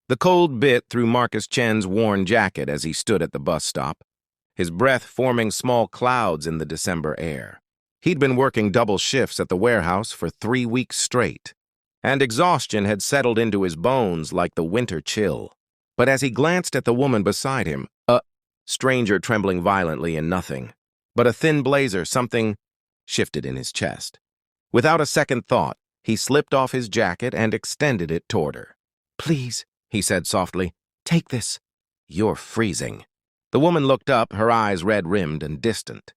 The cold bit through Marcus Chen's worn jacket as he stood at the bus stop, his breath forming small clouds in the December air. He'd been working double shifts at the warehouse for 3 weeks straight, and exhaustion had settled into his bones like the winter chill. But as he glanced at the woman beside him, a stranger trembling violently in nothing, but a thin blazer, something shifted in his chest. Without a second thought, he slipped off his jacket and extended it toward her. "Please," he said softly, "take this." "You're freezing." The woman looked up, her eyes red-rimmed and distant,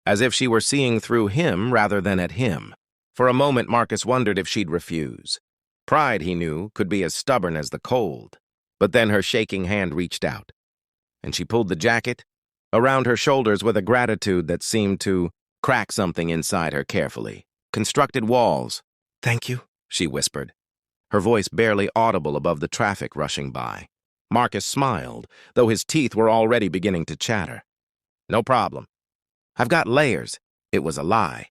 as if she were seeing through him rather than at him. For a moment, Marcus wondered if she'd refuse. Pride, he knew, could be as stubborn as the cold. But then her shaking hand reached out, and she pulled the jacket around her shoulders with a gratitude that seemed to crack something inside her carefully. Constructed walls. "Thank you," she whispered, her voice barely audible above the traffic rushing by. Marcus smiled, though his teeth were already beginning to chatter. "No problem. I've got layers." It was a lie.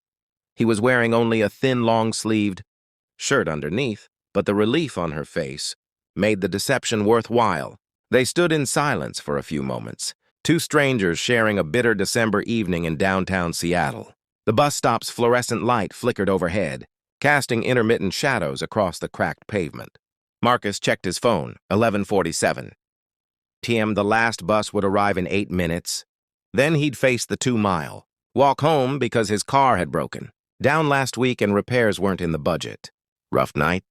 He was wearing only a thin, long-sleeved shirt underneath, but the relief on her face made the deception worthwhile. They stood in silence for a few moments, two strangers sharing a bitter December evening in downtown Seattle. The bus stop's fluorescent light flickered overhead, casting intermittent shadows across the cracked pavement. Marcus checked his phone, 11:47. PM, the last bus would arrive in 8 minutes. Then he'd face the 2-mile. Walk home because his car had broken. Down last week and repairs weren't in the budget. "Rough night?"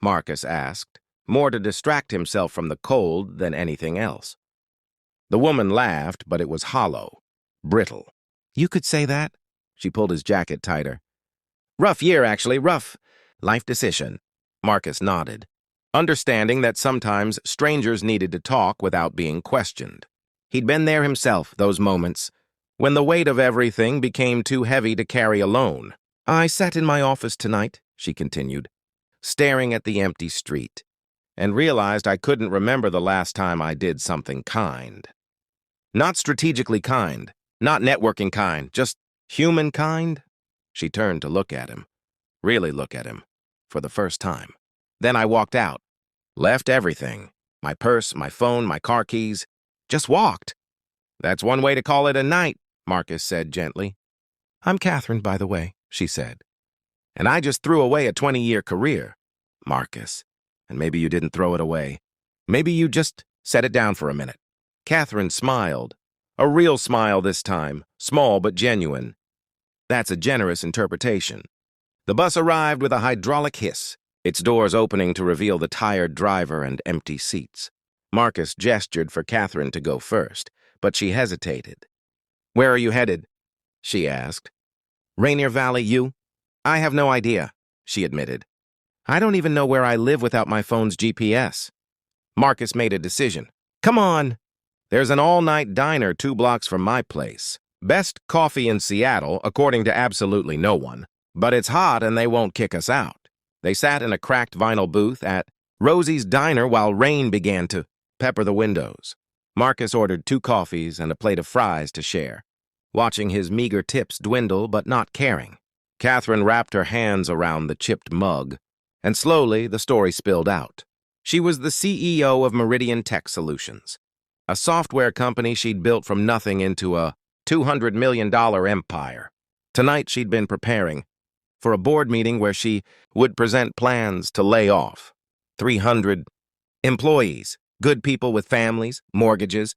Marcus asked, more to distract himself from the cold than anything else. The woman laughed, but it was hollow, brittle. "You could say that." She pulled his jacket tighter. "Rough year, actually, rough life decision." Marcus nodded, understanding that sometimes strangers needed to talk without being questioned. He'd been there himself, those moments, when the weight of everything became too heavy to carry alone. "I sat in my office tonight," she continued, staring at the empty street, "and realized I couldn't remember the last time I did something kind. Not strategically kind, not networking kind, just human kind." She turned to look at him, really look at him, for the first time. "Then I walked out, left everything, my purse, my phone, my car keys, just walked." "That's one way to call it a night," Marcus said gently. "I'm Catherine, by the way," she said. "And I just threw away a 20-year career." "Marcus, and maybe you didn't throw it away. Maybe you just set it down for a minute." Catherine smiled, a real smile this time, small but genuine. That's a generous interpretation. The bus arrived with a hydraulic hiss, its doors opening to reveal the tired driver and empty seats. Marcus gestured for Catherine to go first, but she hesitated. "Where are you headed?" she asked. "Rainier Valley, you?" "I have no idea," she admitted. "I don't even know where I live without my phone's GPS." Marcus made a decision. "Come on. There's an all-night diner 2 blocks from my place. Best coffee in Seattle, according to absolutely no one. But it's hot and they won't kick us out." They sat in a cracked vinyl booth at Rosie's Diner while rain began to pepper the windows. Marcus ordered 2 coffees and a plate of fries to share, watching his meager tips dwindle but not caring. Catherine wrapped her hands around the chipped mug, and slowly the story spilled out. She was the CEO of Meridian Tech Solutions, a software company she'd built from nothing into a $200 million empire. Tonight she'd been preparing for a board meeting where she would present plans to lay off 300 employees, good people with families, mortgages,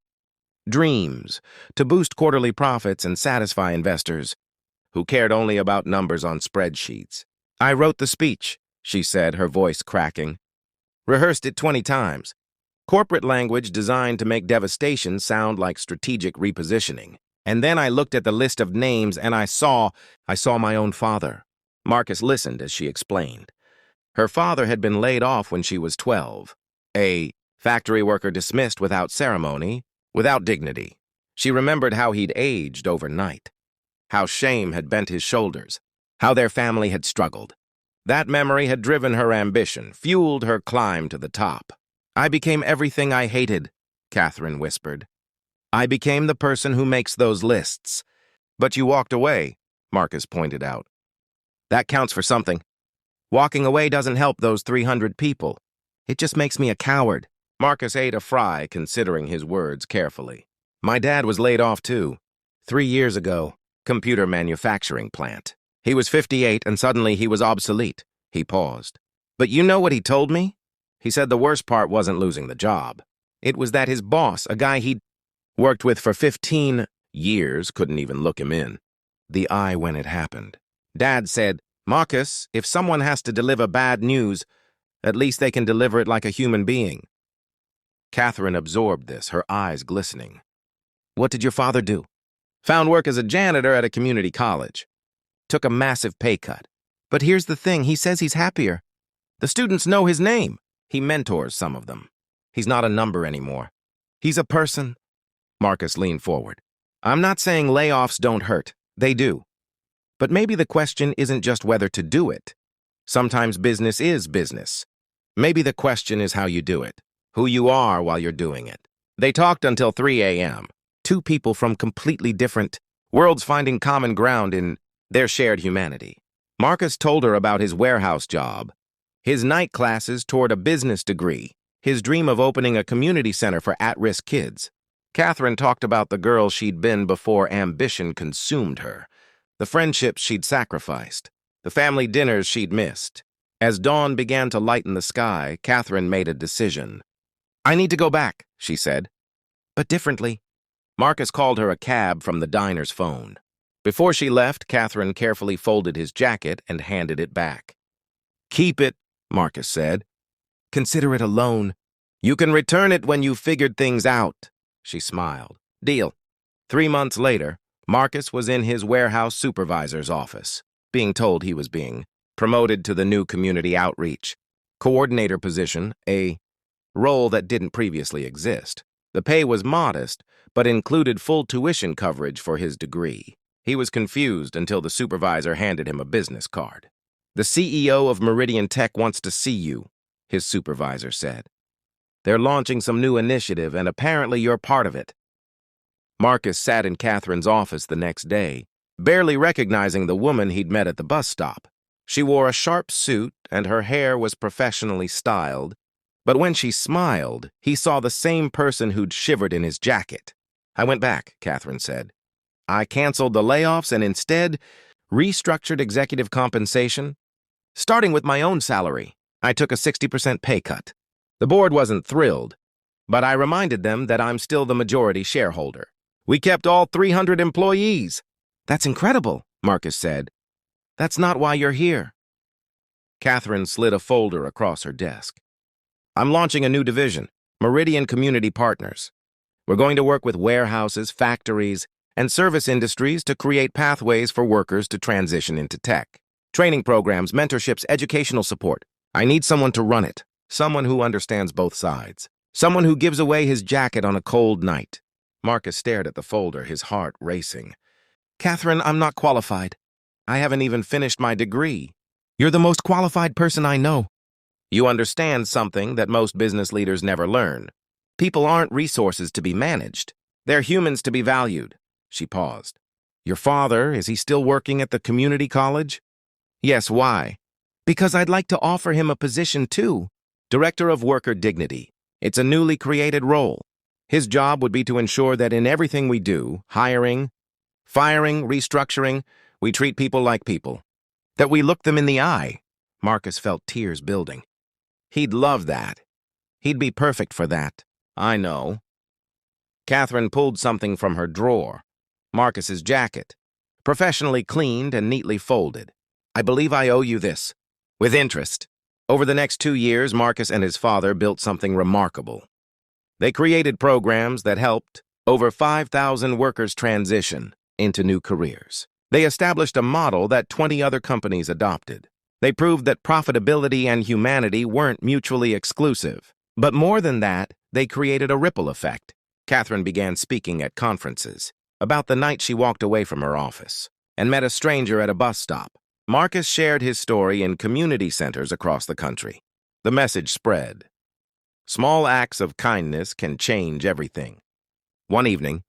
dreams, to boost quarterly profits and satisfy investors who cared only about numbers on spreadsheets. "I wrote the speech," she said, her voice cracking. "Rehearsed it 20 times. Corporate language designed to make devastation sound like strategic repositioning. And then I looked at the list of names and I saw my own father." Marcus listened as she explained. Her father had been laid off when she was 12, a factory worker dismissed without ceremony, without dignity. She remembered how he'd aged overnight, how shame had bent his shoulders, how their family had struggled. That memory had driven her ambition, fueled her climb to the top. "I became everything I hated," Catherine whispered. "I became the person who makes those lists." "But you walked away," Marcus pointed out. "That counts for something. Walking away doesn't help those 300 people. It just makes me a coward." Marcus ate a fry, considering his words carefully. My dad was laid off too. 3 years ago. Computer manufacturing plant. He was 58 and suddenly he was obsolete. He paused. But you know what he told me? He said the worst part wasn't losing the job. It was that his boss, a guy he'd worked with for 15 years, couldn't even look him in the eye when it happened. Dad said, Marcus, if someone has to deliver bad news, at least they can deliver it like a human being. Catherine absorbed this, her eyes glistening. What did your father do? Found work as a janitor at a community college. Took a massive pay cut. But here's the thing, he says he's happier. The students know his name. He mentors some of them. He's not a number anymore. He's a person. Marcus leaned forward. I'm not saying layoffs don't hurt. They do. But maybe the question isn't just whether to do it. Sometimes business is business. Maybe the question is how you do it, who you are while you're doing it. They talked until 3 a.m. Two people from completely different worlds finding common ground in their shared humanity. Marcus told her about his warehouse job, his night classes toward a business degree, his dream of opening a community center for at-risk kids. Catherine talked about the girl she'd been before ambition consumed her, the friendships she'd sacrificed, the family dinners she'd missed. As dawn began to lighten the sky, Catherine made a decision. I need to go back, she said, but differently. Marcus called her a cab from the diner's phone. Before she left, Catherine carefully folded his jacket and handed it back. Keep it, Marcus said. Consider it a loan. You can return it when you've figured things out. She smiled. Deal. 3 months later, Marcus was in his warehouse supervisor's office, being told he was being promoted to the new community outreach coordinator position, a role that didn't previously exist. The pay was modest, but included full tuition coverage for his degree. He was confused until the supervisor handed him a business card. The CEO of Meridian Tech wants to see you, his supervisor said. They're launching some new initiative, and apparently you're part of it. Marcus sat in Catherine's office the next day, barely recognizing the woman he'd met at the bus stop. She wore a sharp suit, and her hair was professionally styled, but when she smiled, he saw the same person who'd shivered in his jacket. I went back, Catherine said. I canceled the layoffs and instead restructured executive compensation. Starting with my own salary, I took a 60% pay cut. The board wasn't thrilled, but I reminded them that I'm still the majority shareholder. We kept all 300 employees. That's incredible, Marcus said. That's not why you're here. Catherine slid a folder across her desk. I'm launching a new division, Meridian Community Partners. We're going to work with warehouses, factories, and service industries to create pathways for workers to transition into tech. Training programs, mentorships, educational support. I need someone to run it, someone who understands both sides, someone who gives away his jacket on a cold night. Marcus stared at the folder, his heart racing. Catherine, I'm not qualified. I haven't even finished my degree. You're the most qualified person I know. You understand something that most business leaders never learn. People aren't resources to be managed. They're humans to be valued. She paused. Your father, is he still working at the community college? Yes, why? Because I'd like to offer him a position too. Director of Worker Dignity. It's a newly created role. His job would be to ensure that in everything we do, hiring, firing, restructuring, we treat people like people. That we look them in the eye. Marcus felt tears building. He'd love that. He'd be perfect for that. I know. Catherine pulled something from her drawer. Marcus's jacket. Professionally cleaned and neatly folded. I believe I owe you this. With interest. Over the next 2 years, Marcus and his father built something remarkable. They created programs that helped over 5,000 workers transition into new careers. They established a model that 20 other companies adopted. They proved that profitability and humanity weren't mutually exclusive. But more than that, they created a ripple effect. Catherine began speaking at conferences about the night she walked away from her office and met a stranger at a bus stop. Marcus shared his story in community centers across the country. The message spread. Small acts of kindness can change everything. One evening,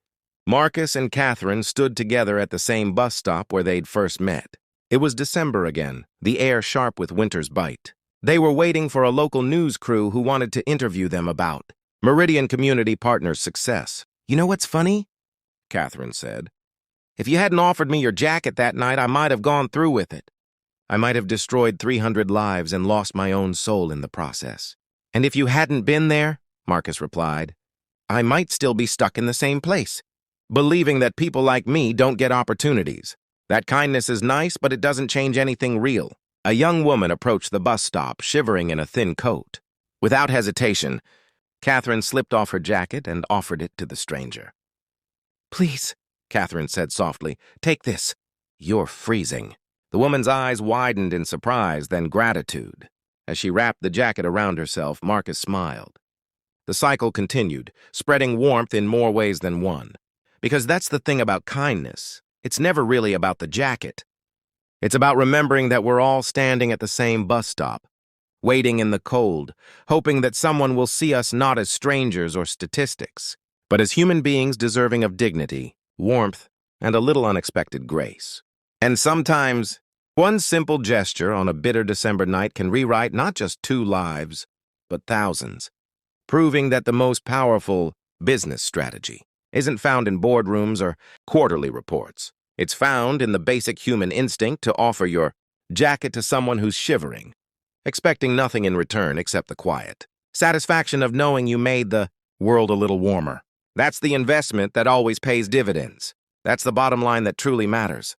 Marcus and Catherine stood together at the same bus stop where they'd first met. It was December again, the air sharp with winter's bite. They were waiting for a local news crew who wanted to interview them about Meridian Community Partners' success. You know what's funny? Catherine said. If you hadn't offered me your jacket that night, I might have gone through with it. I might have destroyed 300 lives and lost my own soul in the process. And if you hadn't been there, Marcus replied, I might still be stuck in the same place, believing that people like me don't get opportunities. That kindness is nice, but it doesn't change anything real. A young woman approached the bus stop, shivering in a thin coat. Without hesitation, Catherine slipped off her jacket and offered it to the stranger. Please, Catherine said softly, take this. You're freezing. The woman's eyes widened in surprise, then gratitude. As she wrapped the jacket around herself, Marcus smiled. The cycle continued, spreading warmth in more ways than one. Because that's the thing about kindness. It's never really about the jacket. It's about remembering that we're all standing at the same bus stop, waiting in the cold, hoping that someone will see us not as strangers or statistics, but as human beings deserving of dignity, warmth, and a little unexpected grace. And sometimes, one simple gesture on a bitter December night can rewrite not just 2 lives, but thousands, proving that the most powerful business strategy isn't found in boardrooms or quarterly reports. It's found in the basic human instinct to offer your jacket to someone who's shivering, expecting nothing in return except the quiet satisfaction of knowing you made the world a little warmer. That's the investment that always pays dividends. That's the bottom line that truly matters.